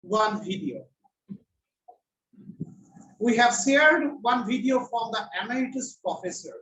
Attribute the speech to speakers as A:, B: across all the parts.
A: one video. We have shared one video from the emeritus professor,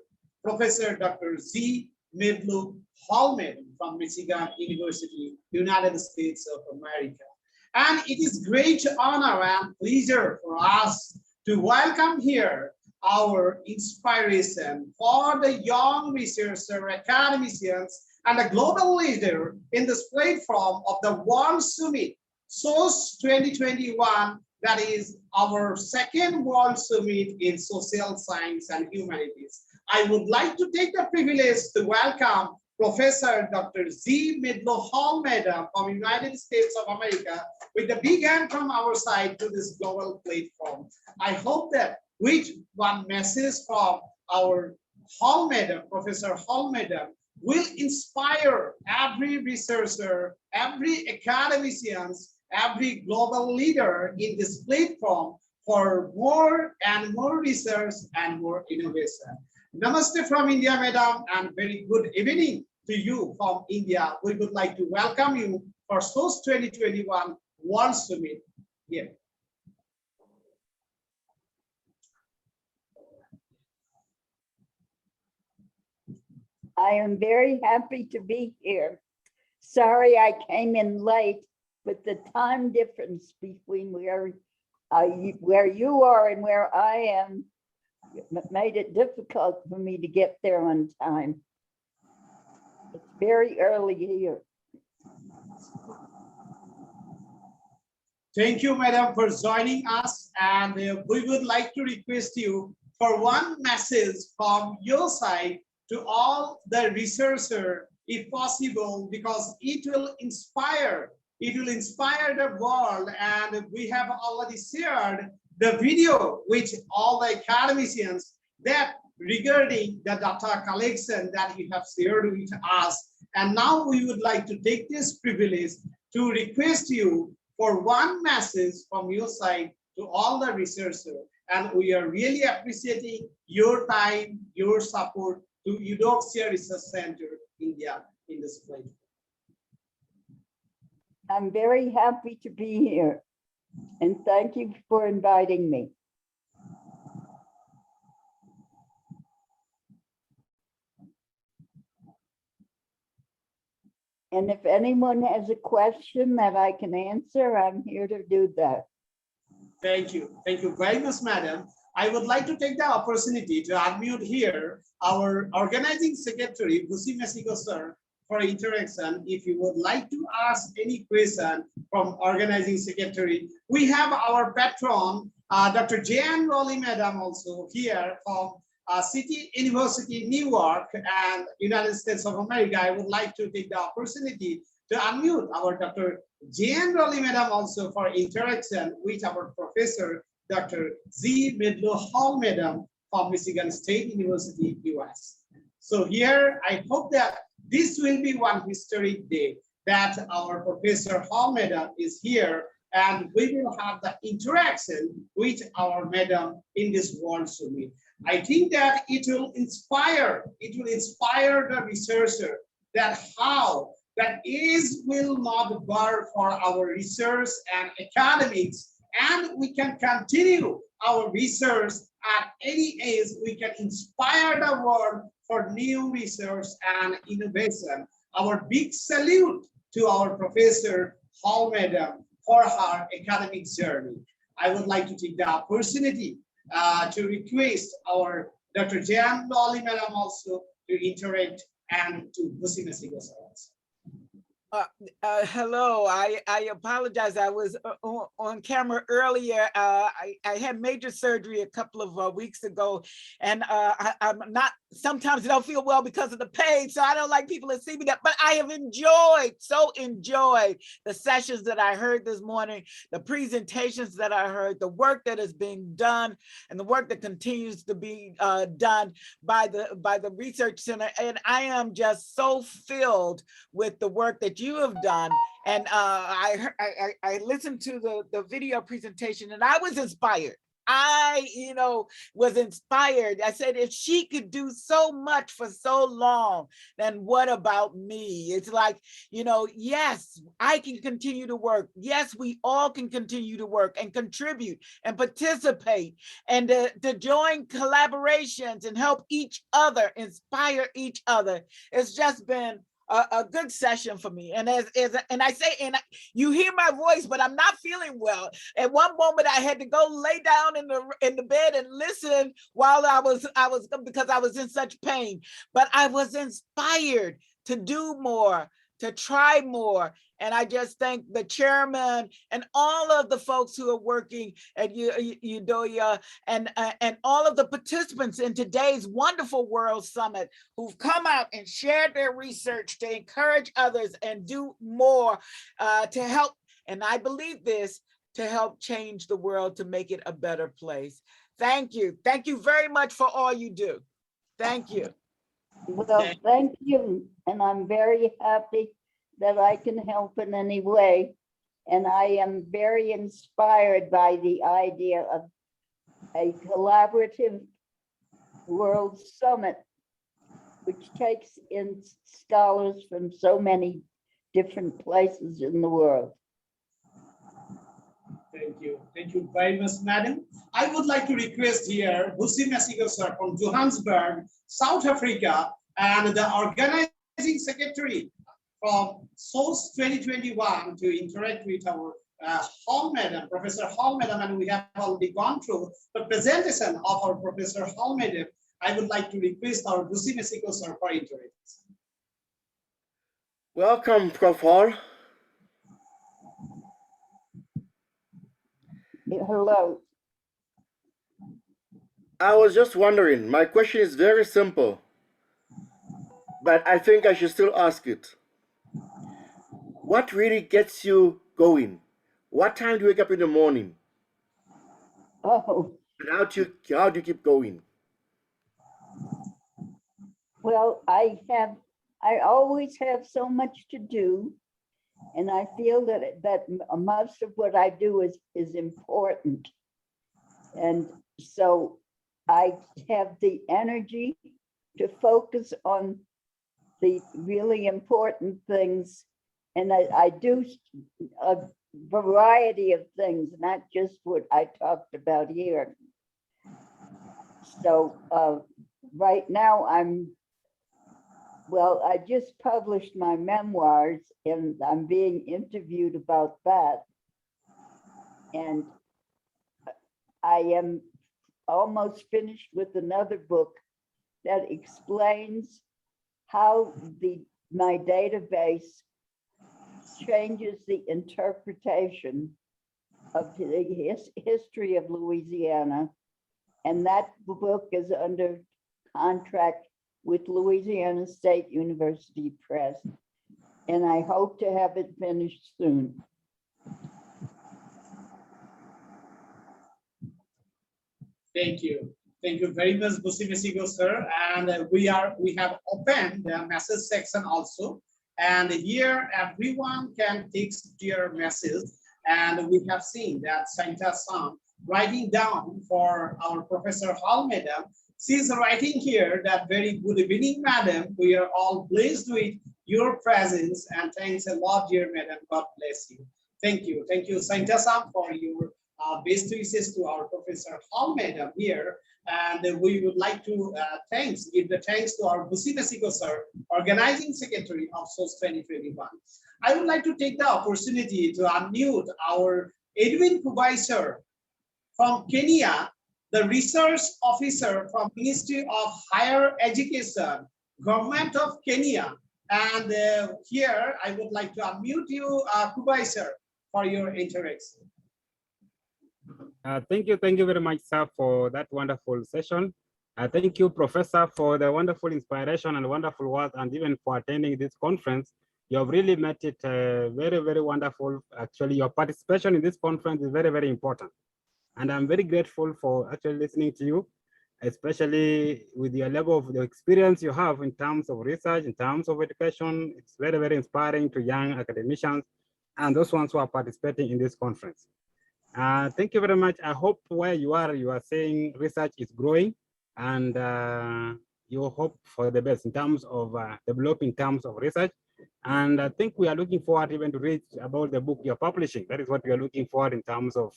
A: Professor Dr. Z. Midlu Holmed from Michigan University, United States of America. And it is great honor and pleasure for us to welcome here our inspiration for the young researcher, academicians, and a global leader in this platform of the World Summit, SOS 2021, that is our second World Summit in Social Science and Humanities. I would like to take the privilege to welcome Professor Dr. Z. Midlo Hall, Madam, from United States of America, with a big hand from our side to this global platform. I hope that with one message from our Hall, Madam, Professor Hall, Madam, will inspire every researcher, every academician, every global leader in this platform for more and more research and more innovation. Namaste from India, Madam, and very good evening to you from India. We would like to welcome you for SOS 2021 World Summit here.
B: I am very happy to be here. Sorry I came in late, but the time difference between where you are and where I am made it difficult for me to get there on time. It's very early here.
A: Thank you, Madam, for joining us. And we would like to request you for one message from your side to all the researchers, if possible, because it will inspire the world. And we have already shared the video with all the academicians that regarding the data collection that you have shared with us. And now we would like to take this privilege to request you for one message from your side to all the researchers. And we are really appreciating your time, your support to Eudoxia Research Center, India, in this place.
B: I'm very happy to be here, and thank you for inviting me. And if anyone has a question that I can answer, I'm here to do that.
A: Thank you. Thank you very much, Madam. I would like to take the opportunity to unmute here our organizing secretary, Busi Mexico, sir, for interaction. If you would like to ask any question from organizing secretary, we have our patron, Dr. Jan Rowley, Madam, also here from City University, New York, and United States of America. I would like to take the opportunity to unmute our Dr. Jan Rowley, Madam, also for interaction with our professor, Dr. Z. Midlo Hall, Madam, from Michigan State University, US. So here, I hope that this will be one historic day that our Professor Hall, Madam, is here, and we will have the interaction with our Madam in this World Summit. I think that it will inspire the researcher that how that age will not bar for our research and academics, and we can continue our research at any age. We can inspire the world for new research and innovation. Our big salute to our Professor Hall, Madam, for her academic journey. I would like to take the opportunity to request our Dr. Jan Lawley, Madam, also to interact and to Busi Mexico.
C: Hello, I apologize. I was on camera earlier. I had major surgery a couple of weeks ago, and I'm not, sometimes I don't feel well because of the pain, so I don't like people to see me that, but I have enjoyed the sessions that I heard this morning, the presentations that I heard, the work that is being done, and the work that continues to be done by the Research Center. And I am just so filled with the work that you have done. And I listened to the video presentation, and I was inspired. I, was inspired. I said, if she could do so much for so long, then what about me? It's like, yes, I can continue to work. Yes, we all can continue to work and contribute and participate and to join collaborations and help each other, inspire each other. It's just been a good session for me. And you hear my voice, but I'm not feeling well. At one moment, I had to go lay down in the bed and listen while I was because I was in such pain. But I was inspired to do more, to try more. And I just thank the chairman and all of the folks who are working at Eudoxia and all of the participants in today's wonderful World Summit who've come out and shared their research to encourage others and do more to help. And I believe this, to help change the world, to make it a better place. Thank you. Thank you very much for all you do. Thank you.
B: Well, thank you. And I'm very happy that I can help in any way. And I am very inspired by the idea of a collaborative World Summit, which takes in scholars from so many different places in the world.
A: Thank you. Thank you very much, madam. I would like to request here Busi Masigo sir from Johannesburg, South Africa, and the organizing secretary from SOS 2021 to interact with our Hall madam, Professor Hall madam, and we have already gone through the presentation of our Professor Hall madam. I would like to request our Busi Masigo sir for interaction.
D: Welcome, Prof. Hall.
B: Hello.
D: I was just wondering, my question is very simple, but I think I should still ask it. What really gets you going? What time do you wake up in the morning?
B: Oh.
D: And how do you keep going?
B: Well, I always have so much to do, and I feel that most of what I do is important. And so I have the energy to focus on the really important things. And I do a variety of things, not just what I talked about here. So right now I just published my memoirs and I'm being interviewed about that. And I am almost finished with another book that explains how my database changes the interpretation of the history of Louisiana. And that book is under contract with Louisiana State University Press. And I hope to have it finished soon.
A: Thank you. Thank you very much, Busi Masigo, sir. And we have opened the message section also. And here everyone can text their message. And we have seen that Santa Sam writing down for our Professor Hall madam. She's writing here that very good evening, madam. We are all blessed with your presence and thanks a lot, dear madam. God bless you. Thank you. Thank you, Santa Sam, for your best wishes to our Professor Hall madam here. And we would like to give the thanks to our Busi Masigo sir, organizing secretary of SOS 2021. I would like to take the opportunity to unmute our Edwin Kubai sir from Kenya, the research officer from Ministry of Higher Education, Government of Kenya. And here I would like to unmute you, Kubai sir, for your interaction.
E: Thank you very much, sir, for that wonderful session. Thank you, Professor, for the wonderful inspiration and wonderful work, and even for attending this conference. You have really made it very, very wonderful. Actually, your participation in this conference is very, very important. And I'm very grateful for actually listening to you, especially with your level of the experience you have in terms of research, in terms of education. It's very, very inspiring to young academicians and those ones who are participating in this conference. Thank you very much. I hope where you are saying research is growing, and you hope for the best in terms of developing terms of research. And I think we are looking forward even to read about the book you're publishing. That is what we are looking for in terms of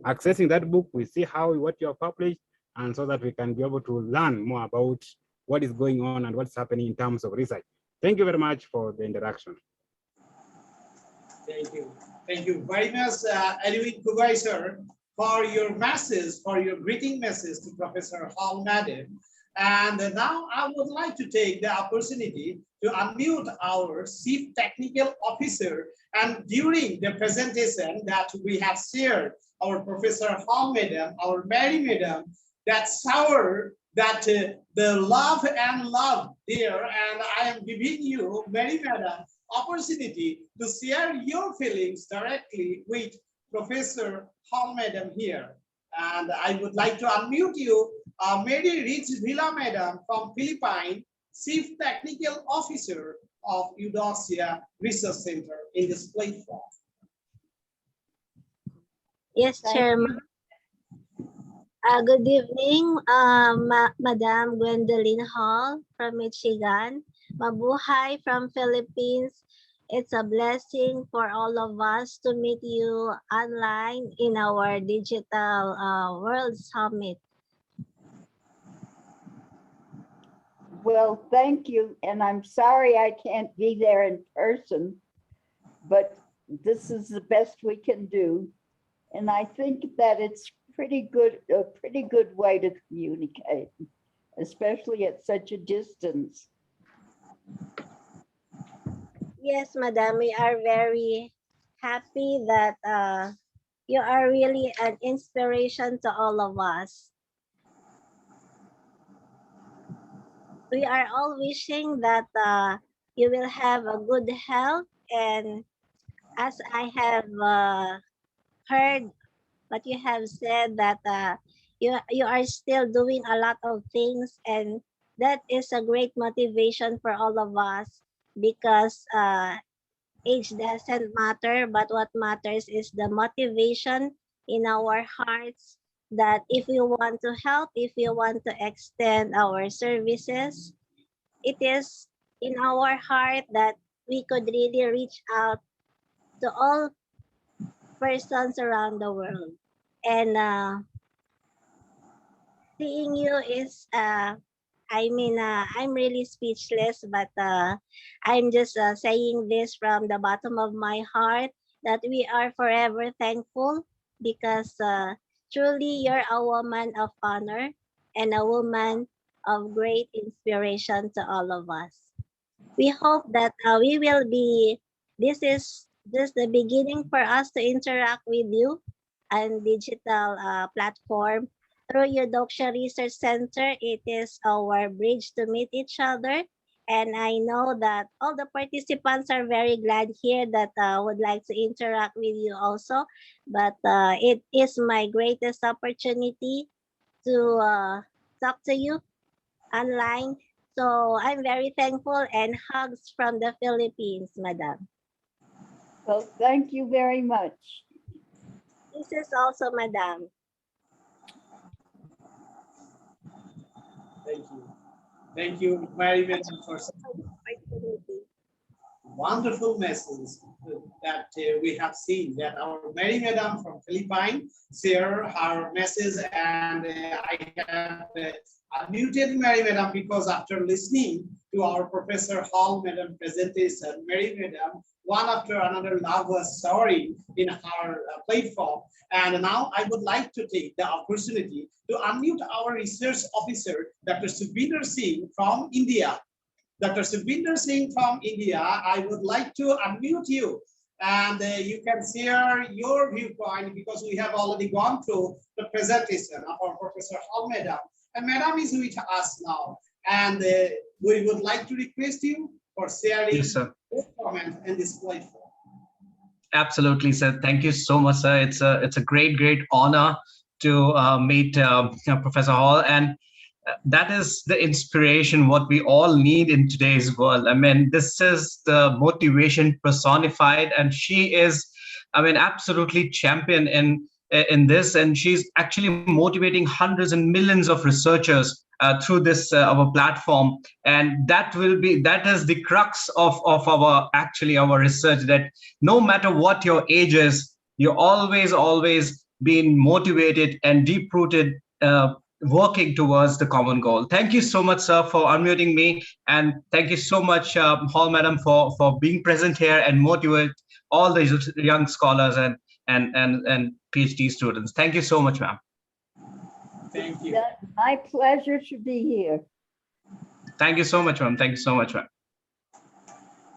E: accessing that book. We see what you have published, and so that we can be able to learn more about what is going on and what's happening in terms of research. Thank you very much for the interaction.
A: Thank you. Thank you very much, Edwin Kubai, sir, for your message, for your greeting message to Professor Hall, madam. And now I would like to take the opportunity to unmute our Chief Technical Officer. And during the presentation that we have shared, our Professor Hall, madam, our Mary, madam, that shower that the love and love there, and I am giving you, Mary, madam, opportunity to share your feelings directly with Professor Hall, madam, here. And I would like to unmute you, Mary Rich Villa, madam, from Philippines, Chief Technical Officer of Eudoxia Research Center in this platform.
F: Yes, Chairman. Good evening, Madam Gwendolyn Hall from Michigan. Mabuhay from Philippines. It's a blessing for all of us to meet you online in our digital World Summit.
B: Well, thank you. And I'm sorry I can't be there in person, but this is the best we can do. And I think that it's a pretty good way to communicate, especially at such a distance.
F: Yes, Madam, we are very happy that you are really an inspiration to all of us. We are all wishing that you will have a good health, and as I have heard what you have said, that you are still doing a lot of things, and that is a great motivation for all of us, because age doesn't matter, but what matters is the motivation in our hearts, that if you want to help, if you want to extend our services, it is in our heart that we could really reach out to all persons around the world. And seeing you is, I'm really speechless, but I'm just saying this from the bottom of my heart, that we are forever thankful, because truly you're a woman of honor and a woman of great inspiration to all of us. We hope that this is just the beginning for us to interact with you on digital platform through Eudoxia Research Center. It is our bridge to meet each other. And I know that all the participants are very glad here, that would like to interact with you also. But it is my greatest opportunity to talk to you online. So I'm very thankful, and hugs from the Philippines, Madam.
B: Well, thank you very much.
F: This is also, Madam.
A: Thank you. Thank you very much for such wonderful message that we have seen, that our Mary Madam from Philippines share her message, and I have unmuted Mary Madam because after listening to our Professor Hall Madam presentation, Mary Madam, one after another love was soaring in her platform. And now I would like to take the opportunity to unmute our research officer, Dr. Sukhbinder Singh from India. Dr. Sukhbinder Singh from India, I would like to unmute you, and you can share your viewpoint, because we have already gone through the presentation of our Professor Hall Madam. And Madam is with us now, and we would like to request you for sharing your comment in this platform.
G: Absolutely, sir. Thank you so much, sir. It's a great honor to meet Professor Hall, and that is the inspiration what we all need in today's world. I mean, this is the motivation personified, and she is, I mean, absolutely champion in in this, and she's actually motivating hundreds and millions of researchers through this our platform. And that is the crux of our actually our research, that no matter what your age is, you always being motivated and deep rooted, working towards the common goal. Thank you so much, sir, for unmuting me, and thank you so much, Hall Madam, for being present here and motivate all the young scholars and PhD students. Thank you so much, ma'am.
A: Thank you.
B: Yeah, my pleasure to be here.
G: Thank you so much, ma'am. Thank you so much, ma'am.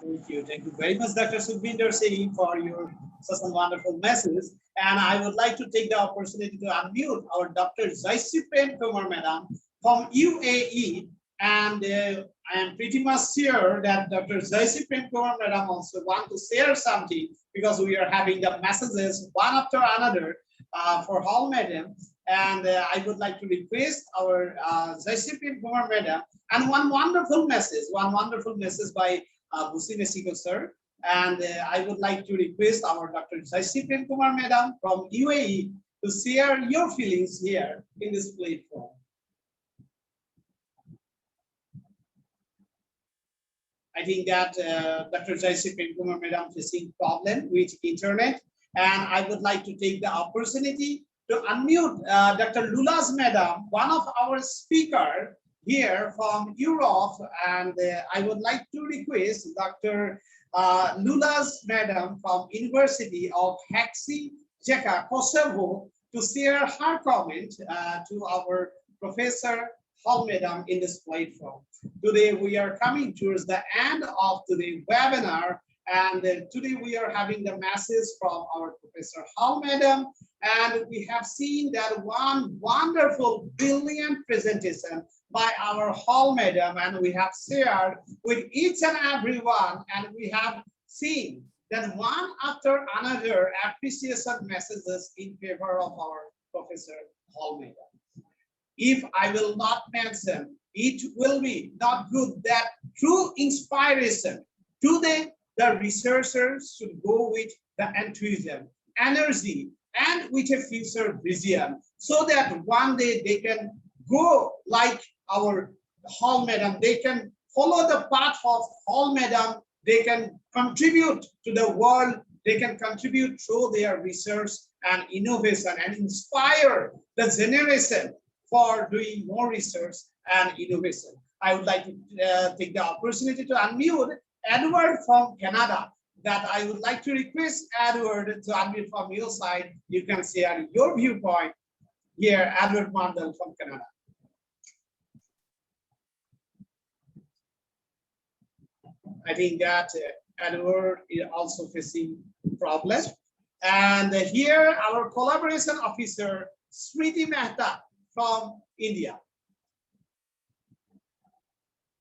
A: Thank you. Thank you very much, Dr. Sukhbinder Singh, for your such a wonderful message. And I would like to take the opportunity to unmute our Dr. Zaidi Kumar Madam from UAE. And I am pretty much sure that Dr. Zaidi Kumar Madam also want to share something, because we are having the messages one after another for Hall Madam. And I would like to request our Zaidi Kumar Madam, and one wonderful message by Bhusi Mesiko sir. And I would like to request our Dr. Zaidi Kumar Madam from UAE to share your feelings here in this platform. I think that Dr. Zaidi Kumar Madam facing problem with internet, and I would like to take the opportunity to unmute Dr. Lulas Madam, one of our speaker here from Europe, and I would like to request Dr. Lulas Madam from University of Jeka, Kosovo, to share her comment to our Professor Hall Madam in this platform. Today we are coming towards the end of today's webinar, and today we are having the message from our Professor Hall Madam, and we have seen that one wonderful, brilliant presentation by our Hall Madam, and we have shared with each and every one, and we have seen that one after another appreciation messages in favor of our Professor Hall Madam. If I will not mention, it will be not good that true inspiration today, the researchers should go with the enthusiasm, energy, and with a future vision, so that one day they can go like our Hall Madam, they can follow the path of Hall Madam, they can contribute to the world, they can contribute through their research and innovation, and inspire the generation for doing more research and innovation. I would like to take the opportunity to unmute Edward from Canada, that I would like to request Edward to unmute from your side. You can share your viewpoint here, Edward Mandel from Canada. I think that Edward is also facing problems. And here our collaboration officer, Smriti Mehta from India.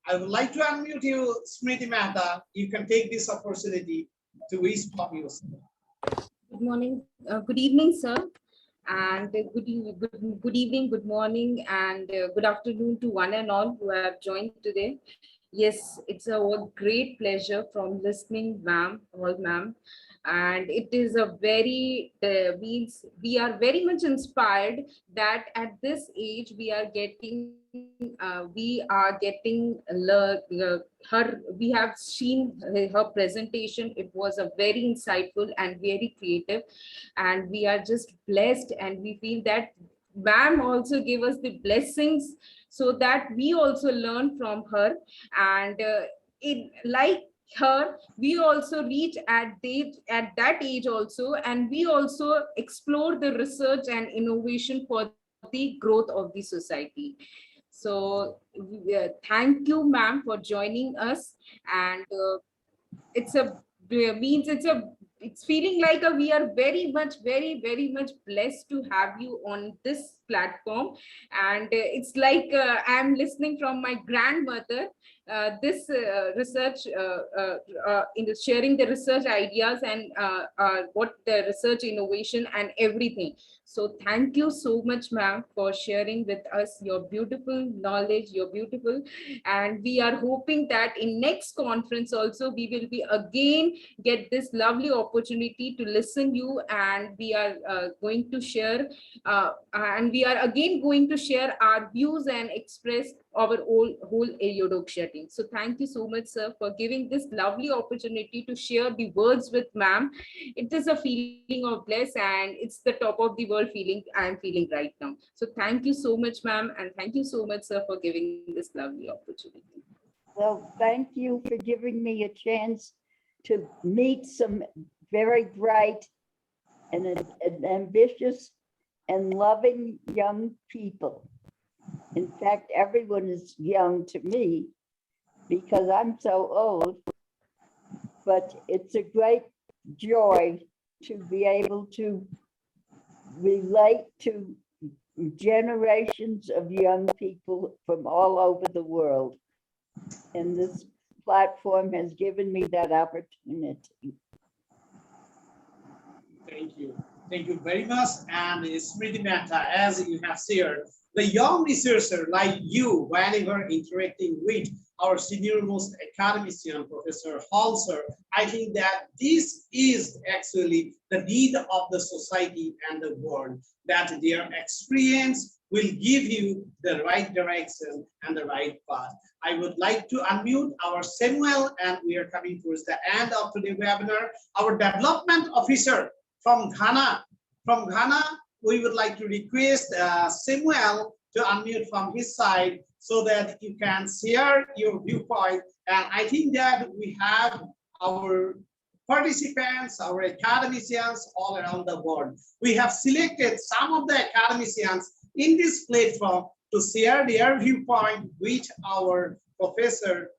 A: I would like to unmute you, Smriti Mehta. You can take this opportunity to respond yourself.
H: Good morning, good evening, sir, and good evening, good morning, and good afternoon to one and all who have joined today. Yes, it's a great pleasure from listening, ma'am, all ma'am, and it is a very we are very much inspired that at this age we are getting her. We have seen her presentation. It was a very insightful and very creative, and we are just blessed, and we feel that ma'am also gave us the blessings so that we also learn from her, and like her, we also reach at that age also, and we also explore the research and innovation for the growth of the society. So thank you, ma'am, for joining us, and it's feeling like we are very much blessed to have you on this platform, and it's like I'm listening from my grandmother, this research in the sharing the research ideas and what the research innovation and everything. So thank you so much, ma'am, for sharing with us your beautiful knowledge, your beautiful, and we are hoping that in next conference also we will be again get this lovely opportunity to listen you, and we are going to share and we are again going to share our views and express our whole Eudoxia team. So thank you so much, sir, for giving this lovely opportunity to share the words with ma'am. It is a feeling of bliss, and it's the top of the world feeling I'm feeling right now. So thank you so much, ma'am, and thank you so much, sir, for giving this lovely opportunity.
B: Well, thank you for giving me a chance to meet some very bright and ambitious and loving young people. In fact, everyone is young to me because I'm so old, but it's a great joy to be able to relate to generations of young people from all over the world. And this platform has given me that opportunity.
A: Thank you. Thank you very much. And Smriti Mehta, as you have shared, the young researcher like you, whenever interacting with our senior most academician, Professor Hall, sir, I think that this is actually the need of the society and the world, that their experience will give you the right direction and the right path. I would like to unmute our Samuel, and we are coming towards the end of today's webinar. Our development officer from Ghana. From Ghana, we would like to request Samuel to unmute from his side so that you can share your viewpoint. And I think that we have our participants, our academicians all around the world. We have selected some of the academicians in this platform to share their viewpoint with our Professor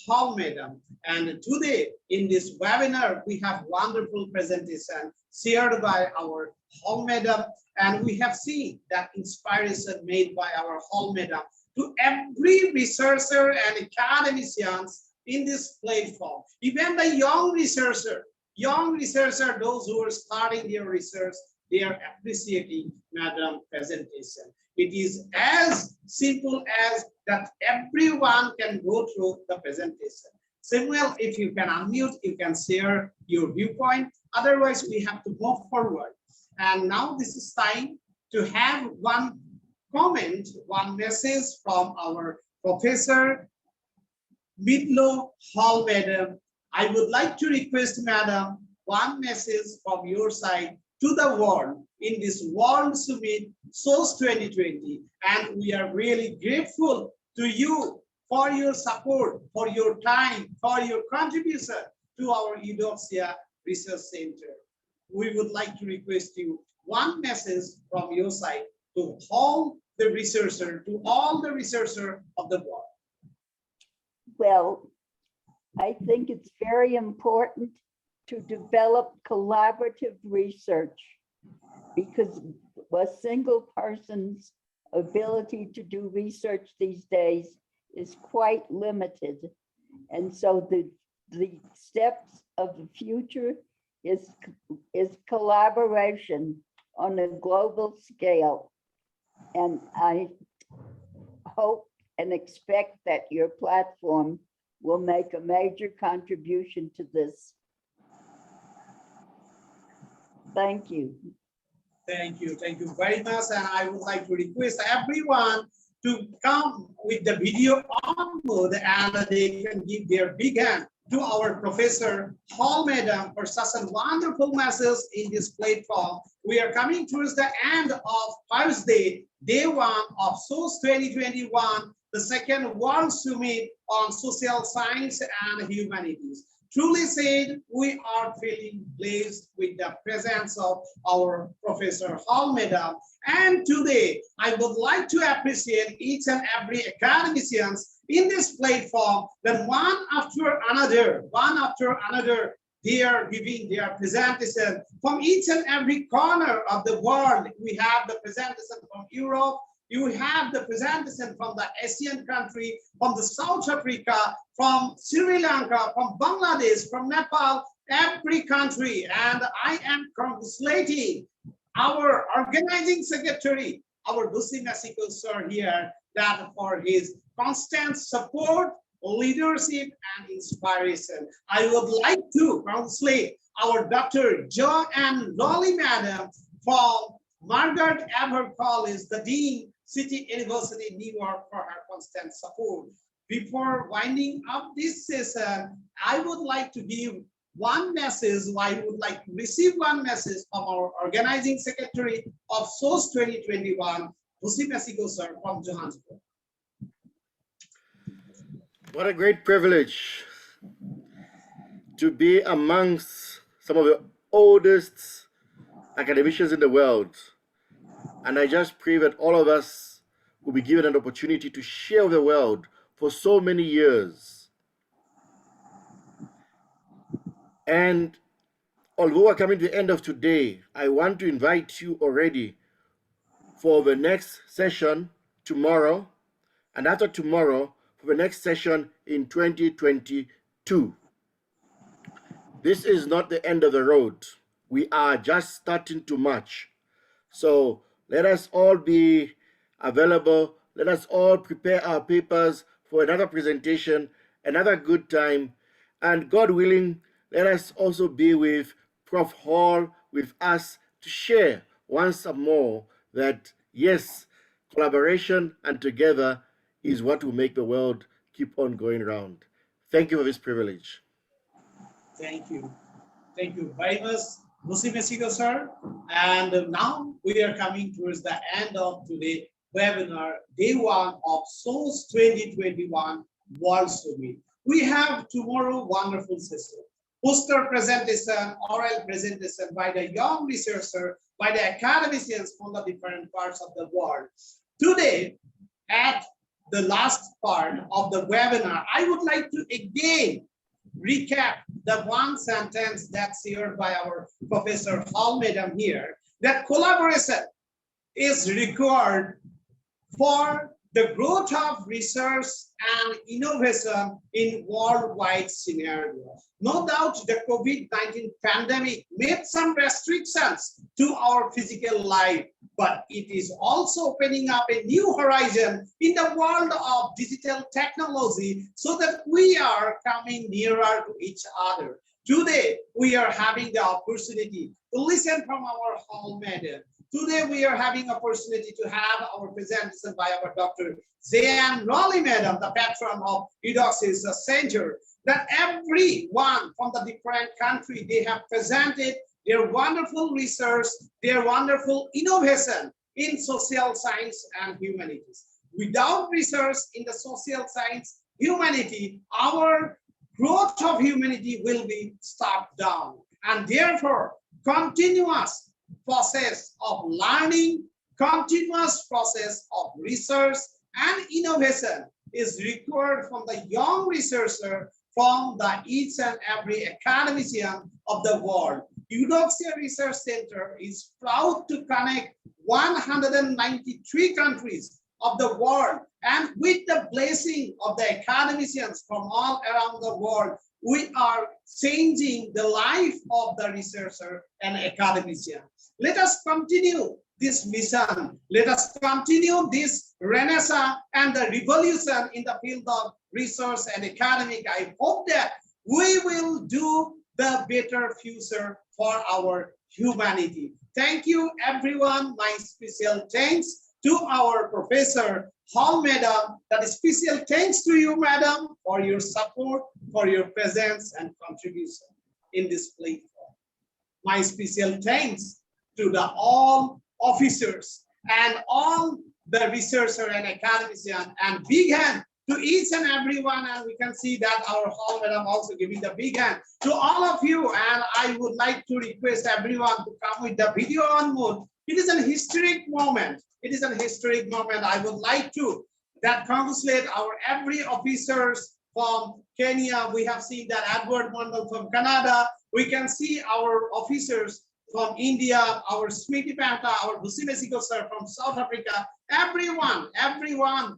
A: Hall Madam. And today in this webinar, we have wonderful presentation shared by our Hall Madam. And we have seen that inspiration made by our Hall Madam to every researcher and academicians in this platform. Even the young researcher, those who are starting their research, they are appreciating Madam presentation. It is as simple as that everyone can go through the presentation. Samuel, if you can unmute, you can share your viewpoint. Otherwise, we have to move forward. And now this is time to have one comment, one message from our Professor Midlo Hall Madam. I would like to request, Madam, one message from your side to the world in this World Summit SOS 2020. And we are really grateful to you for your support, for your time, for your contribution to our Eudoxia Research Center. We would like to request you one message from your side to all the researchers, of the world.
B: Well, I think it's very important to develop collaborative research because a single person's ability to do research these days is quite limited. And so the steps of the future is collaboration on a global scale. And I hope and expect that your platform will make a major contribution to this. Thank you.
A: Thank you very much. And I would like to request everyone to come with the video on mode, and they can give their big hand to our Professor Hall Madam for such a wonderful message in this platform. We are coming towards the end of Thursday, day 1 of SOS 2021, the second World Summit on Social Science and Humanities. Truly said, we are feeling blessed with the presence of our Professor Hall Madam. And today, I would like to appreciate each and every academicians in this platform that one after another, they are giving their presentation from each and every corner of the world. We have the presentation from Europe, You have the presentation from the Asian country, from the South Africa, from Sri Lanka, from Bangladesh, from Nepal, every country. And I am congratulating our organizing secretary, our Busi Mexico sir here, that for his constant support, leadership, and inspiration. I would like to congratulate our Dr. Joanne Lolly Madam from Margaret Ever College, the Dean, City University, New York, for her constant support. Before winding up this session, I would like to give one message. I would like to receive one message from our organizing secretary of SOS 2021, Busi Mexico sir from Johannesburg.
D: What a great privilege to be amongst some of the oldest academicians in the world. And I just pray that all of us will be given an opportunity to share with the world for so many years. And although we're coming to the end of today, I want to invite you already for the next session tomorrow, and after tomorrow, for the next session in 2022. This is not the end of the road. We are just starting to march. So let us all be available. Let us all prepare our papers for another presentation, another good time. And God willing, let us also be with Prof. Hall, with us, to share once more that, yes, collaboration and together is what will make the world keep on going round. Thank you for this privilege.
A: Thank you. Thank you very much, Busi Mexico sir. And now we are coming towards the end of today's webinar, day one of SOS 2021 World Summit. We have tomorrow wonderful session. Poster presentation, oral presentation by the young researcher, by the academicians from the different parts of the world. Today, at the last part of the webinar, I would like to again recap the one sentence that's shared by our Professor Hall Madam here, that collaboration is required for the growth of research and innovation in worldwide scenario. No doubt the COVID-19 pandemic made some restrictions to our physical life, but it is also opening up a new horizon in the world of digital technology so that we are coming nearer to each other. Today, we are having the opportunity to listen from our Hall Madam. Today, we are having opportunity to have our presentation by our Dr. Zaidi Raleigh Madam, the patron of Eudoxia Center, that everyone from the different country, they have presented their wonderful research, their wonderful innovation in social science and humanities. Without research in the social science, humanity, our growth of humanity will be stopped down. And therefore, continuous process of learning, continuous process of research and innovation is required from the young researcher, from the each and every academician of the world. Eudoxia Research Center is proud to connect 193 countries of the world, and with the blessing of the academicians from all around the world, we are changing the life of the researcher and academician. Let us continue this mission. Let us continue this renaissance and the revolution in the field of research and academic. I hope that we will do the better future for our humanity. Thank you, everyone. My special thanks to our Professor Hall Madam. That special thanks to you, Madam, for your support, for your presence and contribution in this platform. My special thanks to the all officers and all the researcher and academician, and big hand to each and everyone. And we can see that our Hall Madam also giving the big hand to all of you. And I would like to request everyone to come with the video on mode. It is an historic moment. It is an historic moment. I would like to congratulate our every officers from Kenya. We have seen that Edward Mondal from Canada. We can see our officers from India, our Smriti Panta, our Bhusi Mesiko sir from South Africa, everyone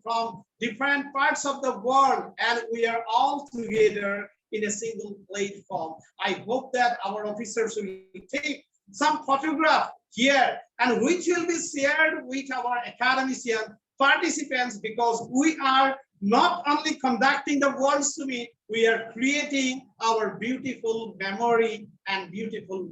A: from different parts of the world, and we are all together in a single platform. I hope that our officers will take some photograph here and which will be shared with our academician participants, because we are not only conducting the World Summit, we are creating our beautiful memory and beautiful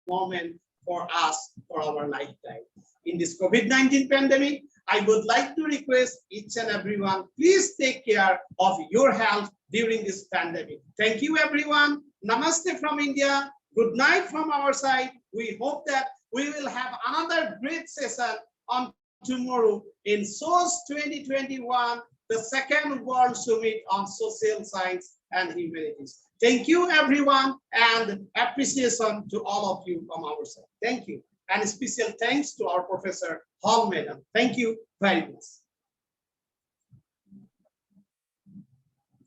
A: moment for us for our lifetime. In this COVID-19 pandemic, I would like to request each and everyone, please take care of your health during this pandemic. Thank you, everyone. Namaste from India. Good night from our side. We hope that we will have another great session on tomorrow in SOS 2021, the second World Summit on Social Science and Humanities. Thank you, everyone, and appreciation to all of you from our side. Thank you. And special thanks to our Professor Hall, Madam. Thank you very much.